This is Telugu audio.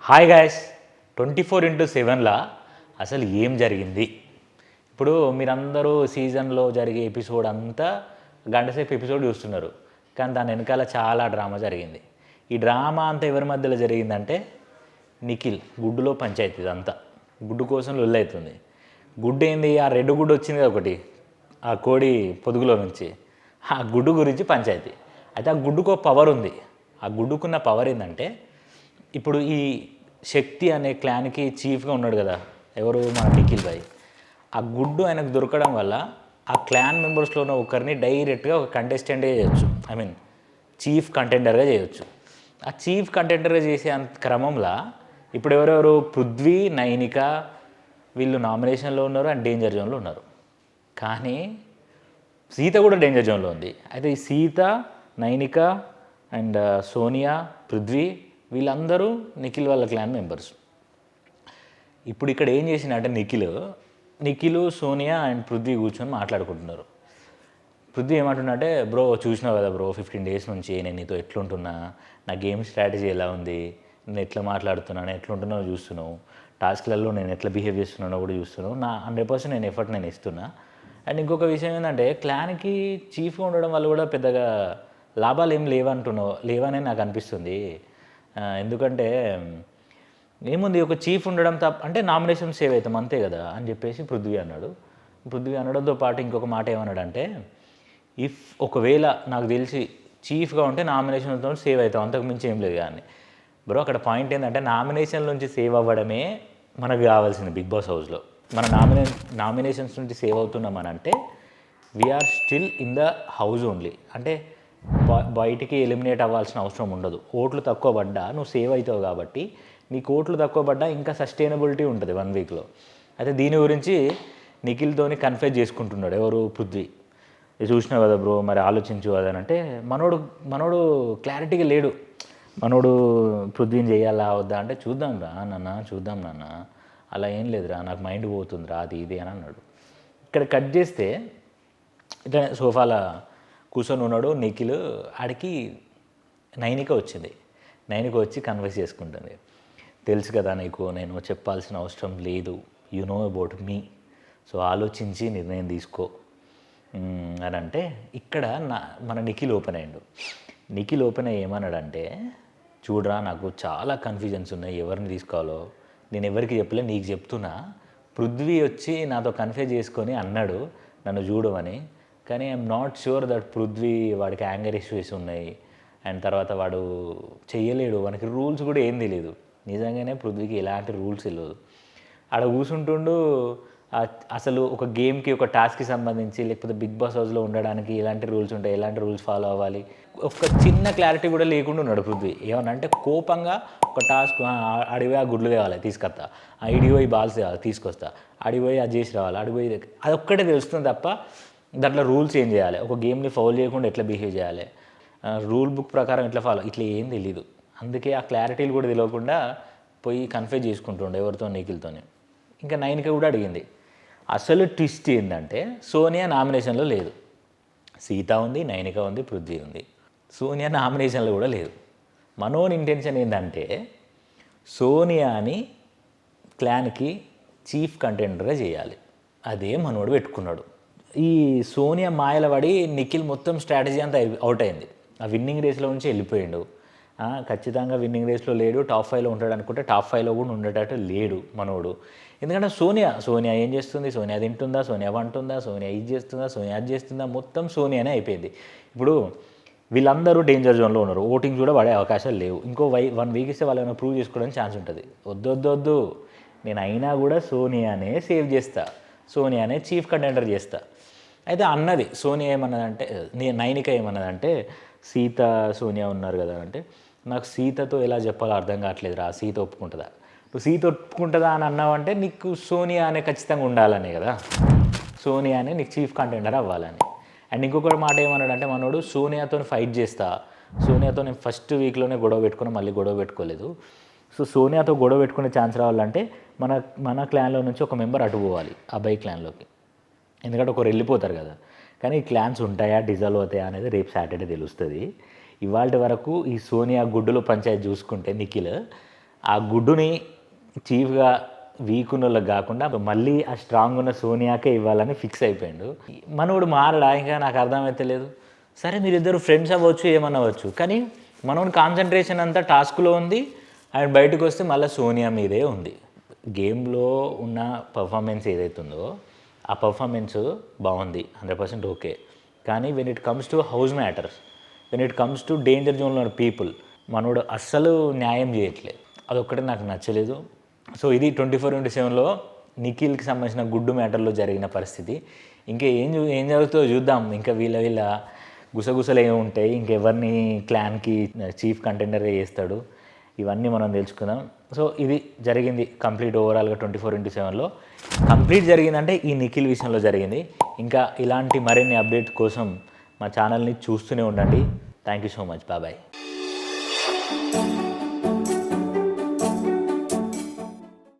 హాయ్ గాయస్ 24x7లా అసలు ఏం జరిగింది. ఇప్పుడు మీరందరూ సీజన్లో జరిగే ఎపిసోడ్ అంతా గంటసేపు ఎపిసోడ్ చూస్తున్నారు, కానీ దాని వెనకాల చాలా డ్రామా జరిగింది. ఈ డ్రామా అంతా ఎవరి మధ్యలో జరిగిందంటే నిఖిల్ గుడ్డులో పంచాయతీ. ఇదంతా గుడ్డు కోసం లొల్లి అవుతుంది. గుడ్డు ఏంది, ఆ రెడ్ గుడ్డు వచ్చింది కదా ఒకటి, ఆ కోడి పొదుగులో నుంచి, ఆ గుడ్డు గురించి పంచాయతీ. అయితే ఆ గుడ్డుకు పవర్ ఉంది. ఆ గుడ్డుకున్న పవర్ ఏంటంటే, ఇప్పుడు ఈ శక్తి అనే క్లాన్కి చీఫ్గా ఉన్నాడు కదా ఎవరు, మన నిఖిల్ భాయ్. ఆ గుడ్డు ఆయనకు దొరకడం వల్ల ఆ క్లాన్ మెంబర్స్లో ఉన్న ఒకరిని డైరెక్ట్గా ఒక కంటెస్టెంట్గా చేయొచ్చు. ఐ మీన్ చీఫ్ కంటెండర్గా చేయొచ్చు. ఆ చీఫ్ కంటెండర్గా చేసే క్రమంలో ఇప్పుడు ఎవరెవరు, పృథ్వీ, నైనిక వీళ్ళు నామినేషన్లో ఉన్నారు అండ్ డేంజర్ జోన్లో ఉన్నారు. కానీ సీత కూడా డేంజర్ జోన్లో ఉంది. అయితే ఈ సీత, నైనిక అండ్ సోనియా, పృథ్వీ వీళ్ళందరూ నిఖిల్ వాళ్ళ క్లాన్ మెంబర్స్. ఇప్పుడు ఇక్కడ ఏం చేసినంటే నిఖిల్, సోనియా అండ్ పృథ్వీ కూర్చొని మాట్లాడుకుంటున్నారు. పృథ్వీ ఏమంటున్నాడంటే, బ్రో చూసినావు కదా బ్రో, 15 days నుంచి నేను నీతో ఎట్లుంటున్నా, నా గేమ్ స్ట్రాటజీ ఎలా ఉంది, నేను ఎట్లా మాట్లాడుతున్నాను, ఎట్లుంటున్నావు చూస్తున్నావు, టాస్క్లలో నేను ఎట్లా బిహేవ్ చేస్తున్నానో కూడా చూస్తున్నావు, నా 100% నేను ఎఫర్ట్ నేను ఇస్తున్నా. అండ్ ఇంకొక విషయం ఏంటంటే, క్లాన్కి చీఫ్గా ఉండడం వల్ల కూడా పెద్దగా లాభాలు ఏం లేవని నాకు అనిపిస్తుంది. ఎందుకంటే ఏముంది, ఒక చీఫ్ ఉండడం అంటే నామినేషన్ సేవ్ అవుతాం అంతే కదా అని చెప్పేసి పృథ్వీ అన్నాడు. పృథ్వీ అనడంతో పాటు ఇంకొక మాట ఏమన్నాడంటే, ఇఫ్ ఒకవేళ నాకు తెలిసి చీఫ్గా ఉంటే నామినేషన్తో సేవ్ అవుతాం, అంతకు మించి ఏం లేదు కానీ. బ్రో అక్కడ పాయింట్ ఏంటంటే, నామినేషన్ నుంచి సేవ్ అవ్వడమే మనకు కావాల్సింది బిగ్ బాస్ హౌస్లో. మన నామినేషన్స్ నుంచి సేవ్ అవుతున్నామనంటే we're still in the house only. అంటే బయటికి ఎలిమినేట్ అవ్వాల్సిన అవసరం ఉండదు. ఓట్లు తక్కువ పడ్డా నువ్వు సేవ్ అవుతావు కాబట్టి నీకు ఓట్లు తక్కువ పడ్డా ఇంకా సస్టైనబిలిటీ ఉంటుంది 1 weekలో. అయితే దీని గురించి నిఖిల్తోని కన్ఫ్యూజ్ చేసుకుంటున్నాడు ఎవరు, పృథ్వీ. చూసినావు కదా బ్రో, మరి ఆలోచించు అని అంటే మనోడు క్లారిటీగా లేడు. మనోడు పృథ్వీని చేయాలా వద్దా అంటే, చూద్దాం నాన్న, అలా ఏం లేదురా, నాకు మైండ్ పోతుందిరా అది ఇది అని అన్నాడు. ఇక్కడ కట్ చేస్తే ఇట్లా సోఫాలో కూర్చొని ఉన్నాడు నిఖిల్. ఆడికి నైనిక వచ్చింది. నైనిక వచ్చి కన్వర్స్ చేసుకుంటుంది. తెలుసు కదా నీకు, నేను చెప్పాల్సిన అవసరం లేదు, you know about me, so ఆలోచించి నిర్ణయం తీసుకో అని అంటే, ఇక్కడ మన నిఖిల్ ఓపెన్ అయ్యాడు. నిఖిల్ ఓపెన్ అయ్యి ఏమన్నాడంటే, చూడరా నాకు చాలా కన్ఫ్యూజన్స్ ఉన్నాయి, ఎవరిని తీసుకోవాలో నేను ఎవరికి చెప్పలే, నీకు చెప్తున్నా. పృథ్వీ వచ్చి నాతో కన్ఫ్యూజ్ చేసుకొని అన్నాడు నన్ను చూడమని, కానీ I'm not sure that Prithvi, వాడికి యాంగర్ ఇష్యూస్ ఉన్నాయి అండ్ తర్వాత వాడు చెయ్యలేడు, వానికి రూల్స్ కూడా ఏం తెలియదు. నిజంగానే పృథ్వీకి ఎలాంటి రూల్స్ తెలియదు. ఆడ కూర్చుంటుండు. అసలు ఒక గేమ్కి, ఒక టాస్క్కి సంబంధించి లేకపోతే బిగ్ బాస్ హౌస్లో ఉండడానికి ఎలాంటి రూల్స్ ఉంటాయి, ఎలాంటి రూల్స్ ఫాలో అవ్వాలి, ఒక చిన్న క్లారిటీ కూడా లేకుండా ఉన్నాడు పృథ్వీ. ఏమనంటే కోపంగా ఒక టాస్క్, అడిగిపోయి ఆ గుడ్లు తేవాలి తీసుకొస్తా, ఇడిపోయి బాల్స్ తేవాలి తీసుకొస్తా, అడిగిపోయి అది చేసి రావాలి, అడిగిపోయి అది ఒక్కటే తెలుస్తుంది తప్ప దాంట్లో రూల్స్ ఏం చేయాలి, ఒక గేమ్ని ఫౌల్ చేయకుండా ఎట్లా బిహేవ్ చేయాలి, రూల్ బుక్ ప్రకారం ఎట్లా ఫాలో, ఇట్లా ఏం తెలీదు. అందుకే ఆ క్లారిటీలు కూడా తెలియకుండా పోయి కన్ఫ్యూజ్ చేసుకుంటుండే ఎవరితో, నిఖిల్తోనే. ఇంకా నైనిక కూడా అడిగింది. అసలు ట్విస్ట్ ఏంటంటే, సోనియా నామినేషన్లో లేదు. సీత ఉంది, నైనిక ఉంది, పృథ్వీ ఉంది. సోనియా నామినేషన్లో కూడా లేదు. మనోని ఇంటెన్షన్ ఏంటంటే, సోనియాని క్లాన్కి చీఫ్ కంటెండర్గా చేయాలి. అదే మనోడు పెట్టుకున్నాడు. ఈ సోనియా మాయల పడి నిఖిల్ మొత్తం స్ట్రాటజీ అంతా అవుట్ అయింది. ఆ విన్నింగ్ రేస్లో నుంచి వెళ్ళిపోయిండు. ఖచ్చితంగా విన్నింగ్ రేస్లో లేడు, టాప్ 5లో ఉంటాడు అనుకుంటే టాప్ 5లో కూడా ఉండేటట్టు లేడు మనోడు. ఎందుకంటే సోనియా ఏం చేస్తుంది, సోనియా తింటుందా, సోనియా వంటుందా, సోనియా ఇది చేస్తుందా, సోనియా అది చేస్తుందా, మొత్తం సోనియానే అయిపోయింది. ఇప్పుడు వీళ్ళందరూ డేంజర్ జోన్లో ఉన్నారు, ఓటింగ్ కూడా పడే అవకాశాలు లేవు. ఇంకో 1 week ఇస్తే వాళ్ళు ఏమైనా ప్రూవ్ చేసుకోవడానికి ఛాన్స్ ఉంటుంది. వద్దు, నేను అయినా కూడా సోనియానే సేవ్ చేస్తా, సోనియానే చీఫ్ కంటెండర్ చేస్తా. అయితే అన్నది సోనియా ఏమన్నదంటే, నైనిక ఏమన్నదంటే, సీత సోనియా ఉన్నారు కదా అంటే, నాకు సీతతో ఎలా చెప్పాలో అర్థం కావట్లేదురా, సీత ఒప్పుకుంటుందా, నువ్వు సీత ఒప్పుకుంటుందా అని అన్నావంటే నీకు సోనియా అనే ఖచ్చితంగా ఉండాలనే కదా, సోనియానే నీకు చీఫ్ కంటెండర్ అవ్వాలని. అండ్ ఇంకొకటి మాట ఏమన్నాడంటే, మనోడు సోనియాతో ఫైట్ చేస్తా, సోనియాతో నేను ఫస్ట్ వీక్లోనే గొడవ పెట్టుకుని మళ్ళీ గొడవ పెట్టుకోలేదు, సో సోనియాతో గొడవ పెట్టుకునే ఛాన్స్ రావాలంటే మన క్లాన్లో నుంచి ఒక మెంబర్ అటు పోవాలి అబ్బాయి క్లాన్లోకి, ఎందుకంటే ఒకరు వెళ్ళిపోతారు కదా. కానీ క్లాన్స్ ఉంటాయా, డిజాల్వ్ అవుతాయా అనేది రేపు సాటర్డే తెలుస్తుంది. ఇవాళ వరకు ఈ సోనియా గుడ్డులో పంచాయతీ చూసుకుంటే నిఖిల్ ఆ గుడ్డుని చీఫ్గా వీక్ ఉన్న వాళ్ళకి కాకుండా మళ్ళీ ఆ స్ట్రాంగ్ ఉన్న సోనియాకే ఇవ్వాలని ఫిక్స్ అయిపోయాడు. మనోడు మారడా ఇంకా నాకు అర్థమైతే లేదు. సరే మీరిద్దరు ఫ్రెండ్స్ అవ్వచ్చు ఏమనవచ్చు, కానీ మనోడి కాన్సన్ట్రేషన్ అంతా టాస్క్లో ఉంది. అండ్ బయటకు వస్తే మళ్ళీ సోనియా మీదే ఉంది. గేమ్లో ఉన్న పర్ఫార్మెన్స్ ఏదైతే ఉందో ఆ పర్ఫార్మెన్స్ బాగుంది, 100% ఓకే. కానీ when it comes to house matters, when it comes to danger జోన్లో ఉన్న పీపుల్ మనోడు అస్సలు న్యాయం చేయట్లేదు. అదొక్కటే నాకు నచ్చలేదు. సో ఇది 24/7లో నిఖిల్కి సంబంధించిన గుడ్డు మ్యాటర్లో జరిగిన పరిస్థితి. ఇంకా ఏం జరుగుతుందో చూద్దాం. ఇంకా వీళ్ళ గుసగుసలు ఏమి ఉంటాయి, ఇంకెవరిని క్లాన్కి చీఫ్ కంటెండరే చేస్తాడు, ఇవన్నీ మనం తెలుసుకుందాం. సో ఇది జరిగింది కంప్లీట్ ఓవరాల్గా 24/7లో. కంప్లీట్ జరిగిందంటే ఈ నిఖిల్ విషయంలో జరిగింది. ఇంకా ఇలాంటి మరిన్ని అప్డేట్ కోసం మా ఛానల్ని చూస్తూనే ఉండండి. Thank you so much. Bye.